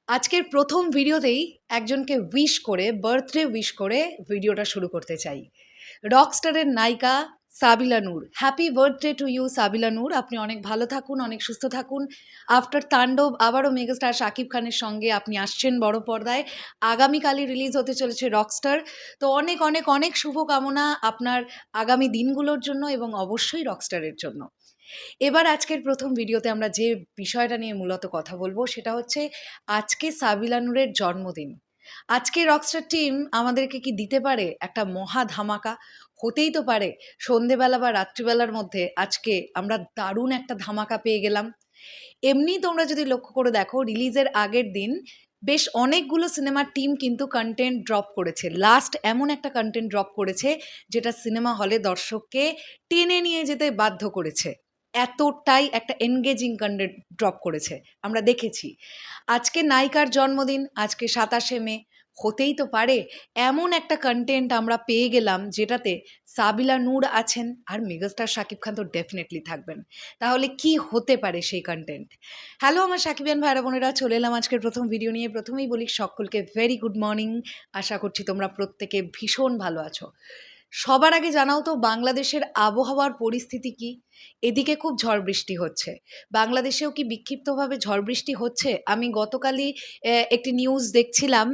আজকের প্রথম ভিডিওতেই একজনকে উইশ করে বার্থডে উইশ করে ভিডিওটা শুরু করতে চাই। রকস্টারের নায়িকা সাবিলা নূর, হ্যাপি বার্থডে টু ইউ সাবিলা নূর। আপনি অনেক ভালো থাকুন, অনেক সুস্থ থাকুন। আফটার তাণ্ডব আবারও মেগাস্টার শাকিব খানের সঙ্গে আপনি আসছেন বড় পর্দায়। আগামীকালই রিলিজ হতে চলেছে রকস্টার। তো অনেক অনেক অনেক শুভকামনা আপনার আগামী দিনগুলোর জন্য এবং অবশ্যই রকস্টারের জন্য। এবার আজকের প্রথম ভিডিওতে আমরা যে বিষয়টা নিয়ে মূলত কথা বলবো সেটা হচ্ছে আজকে সাবিলা নূরের জন্মদিন। আজকে রকস্টার টিম আমাদেরকে কি দিতে পারে একটা মহা ধামাকা? হতেই তো পারে সন্ধেবেলা বা রাত্রিবেলার মধ্যে আজকে আমরা দারুণ একটা ধামাকা পেয়ে গেলাম। এমনি তোমরা যদি লক্ষ্য করে দেখো, রিলিজের আগের দিন বেশ অনেকগুলো সিনেমার টিম কিন্তু কন্টেন্ট ড্রপ করেছে। লাস্ট এমন একটা কন্টেন্ট ড্রপ করেছে যেটা সিনেমা হলে দর্শককে টেনে নিয়ে যেতে বাধ্য করেছে। এতটাই একটা এনগেজিং কন্টেন্ট ড্রপ করেছে, আমরা দেখেছি। আজকে নায়িকার জন্মদিন, আজকে ২৭শে মে। হতেই তো পারে এমন একটা কন্টেন্ট আমরা পেয়ে গেলাম যেটাতে সাবিলা নূর আছেন আর মেগাস্টার শাকিব খান তো ডেফিনেটলি থাকবেন। তাহলে কি হতে পারে সেই কন্টেন্ট? হ্যালো আমার সাকিবিয়ান ভাইরা বোনেরা, চলে এলাম আজকের প্রথম ভিডিও নিয়ে। প্রথমেই বলি সকলকে ভেরি গুড মর্নিং। আশা করছি তোমরা প্রত্যেকে ভীষণ ভালো আছো। সবার আগে জানাও তো বাংলাদেশের আবহাওয়ার পরিস্থিতি কি? এদিকে খুব ঝড় বৃষ্টি হচ্ছে। বাংলাদেশেও কি বিক্ষিপ্তভাবে ঝড় বৃষ্টি হচ্ছে? আমি গতকালই একটি নিউজ দেখছিলাম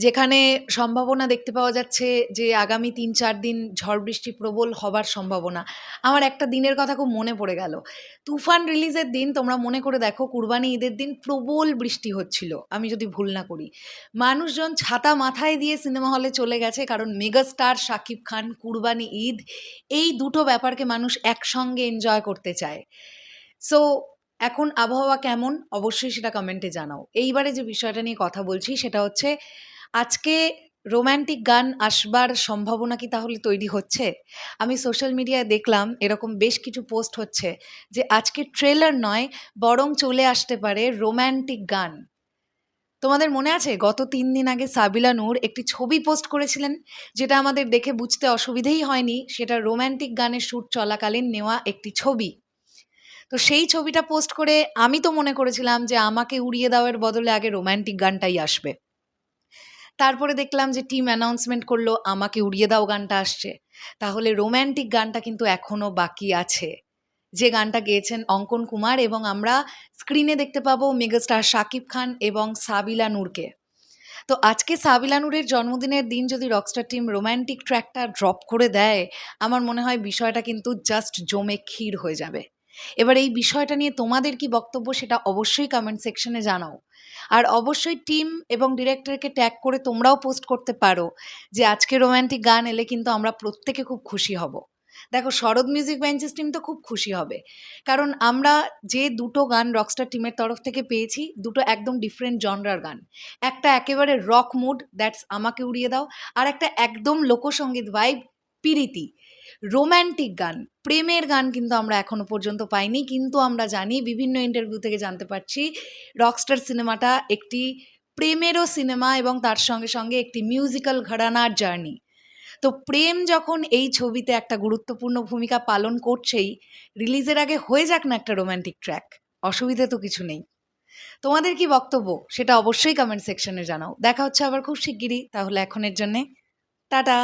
যেখানে সম্ভাবনা দেখতে পাওয়া যাচ্ছে যে আগামী ৩-৪ দিন ঝড় বৃষ্টি প্রবল হবার সম্ভাবনা। আমার একটা দিনের কথা খুব মনে পড়ে গেল। তুফান রিলিজের দিন তোমরা মনে করে দেখো, কুরবানি ঈদের দিন প্রবল বৃষ্টি হচ্ছিল, আমি যদি ভুল না করি। মানুষজন ছাতা মাথায় দিয়ে সিনেমা হলে চলে গেছে, কারণ মেগাস্টার শাকিব খান, কুরবানি ঈদ, এই দুটো ব্যাপারকে মানুষ একসঙ্গে এনজয় করতে চায়। সো এখন আবহাওয়া কেমন অবশ্যই সেটা কমেন্টে জানাও। এইবারে যে বিষয়টা নিয়ে কথা বলছি সেটা হচ্ছে আজকে রোম্যান্টিক গান আসবার সম্ভাবনা কি তাহলে তৈরি হচ্ছে? আমি সোশ্যাল মিডিয়ায় দেখলাম এরকম বেশ কিছু পোস্ট হচ্ছে যে আজকে ট্রেলার নয়, বরং চলে আসতে পারে রোম্যান্টিক গান। তোমাদের মনে আছে গত ৩ দিন আগে সাবিলা নূর একটি ছবি পোস্ট করেছিলেন, যেটা আমাদের দেখে বুঝতে অসুবিধেই হয়নি সেটা রোম্যান্টিক গানের শ্যুট চলাকালীন নেওয়া একটি ছবি। তো সেই ছবিটা পোস্ট করে আমি তো মনে করেছিলাম যে আমাকে উড়িয়ে দেওয়ার বদলে আগে রোম্যান্টিক গানটাই আসবে। তারপরে দেখলাম যে টিম অ্যানাউন্সমেন্ট করলো আমাকে উড়িয়ে দাও গানটা আসছে। তাহলে রোম্যান্টিক গানটা কিন্তু এখনো বাকি আছে, যে গানটা গেয়েছেন অঙ্কন কুমার, এবং আমরা স্ক্রিনে দেখতে পাবো মেগাস্টার শাকিব খান এবং সাবিলা নূরকে। তো আজকে সাবিলা নূরের জন্মদিনের দিন যদি রকস্টার টিম রোম্যান্টিক ট্র্যাকটা ড্রপ করে দেয়, আমার মনে হয় বিষয়টা কিন্তু জাস্ট জমে ক্ষীর হয়ে যাবে। এবার এই বিষয়টা নিয়ে তোমাদের কি বক্তব্য সেটা অবশ্যই কমেন্ট সেকশনে জানাও। আর অবশ্যই টিম এবং ডিরেক্টরকে ট্যাগ করে তোমরাও পোস্ট করতে পারো যে আজকে রোম্যান্টিক গান এলে কিন্তু আমরা প্রত্যেকে খুব খুশি হব। দেখো, শরৎ মিউজিক বেঞ্চেস টিম তো খুব খুশি হবে, কারণ আমরা যে দুটো গান রকস্টার টিমের তরফ থেকে পেয়েছি, দুটো একদম ডিফারেন্ট জনরার গান। একটা একেবারে রক মুড, দ্যাটস আমাকে উড়িয়ে দাও, আর একটা একদম লোকসঙ্গীত ভাইব, পিরিতি। রোম্যান্টিক গান, প্রেমের গান কিন্তু আমরা এখনো পর্যন্ত পাইনি, কিন্তু আমরা জানি, বিভিন্ন ইন্টারভিউ থেকে জানতে পারছি রকস্টার সিনেমাটা একটি প্রেমেরও সিনেমা এবং তার সঙ্গে সঙ্গে একটি মিউজিক্যাল ঘরানার জার্নি। তো প্রেম যখন এই ছবিতে একটা গুরুত্বপূর্ণ ভূমিকা পালন করছেই, রিলিজের আগে হয়ে যাক না একটা রোম্যান্টিক ট্র্যাক, অসুবিধে তো কিছু নেই। তোমাদের কি বক্তব্য সেটা অবশ্যই কমেন্ট সেকশনে জানাও। দেখা হচ্ছে আবার খুব শিগগিরই, তাহলে এখনের জন্যে টাটা।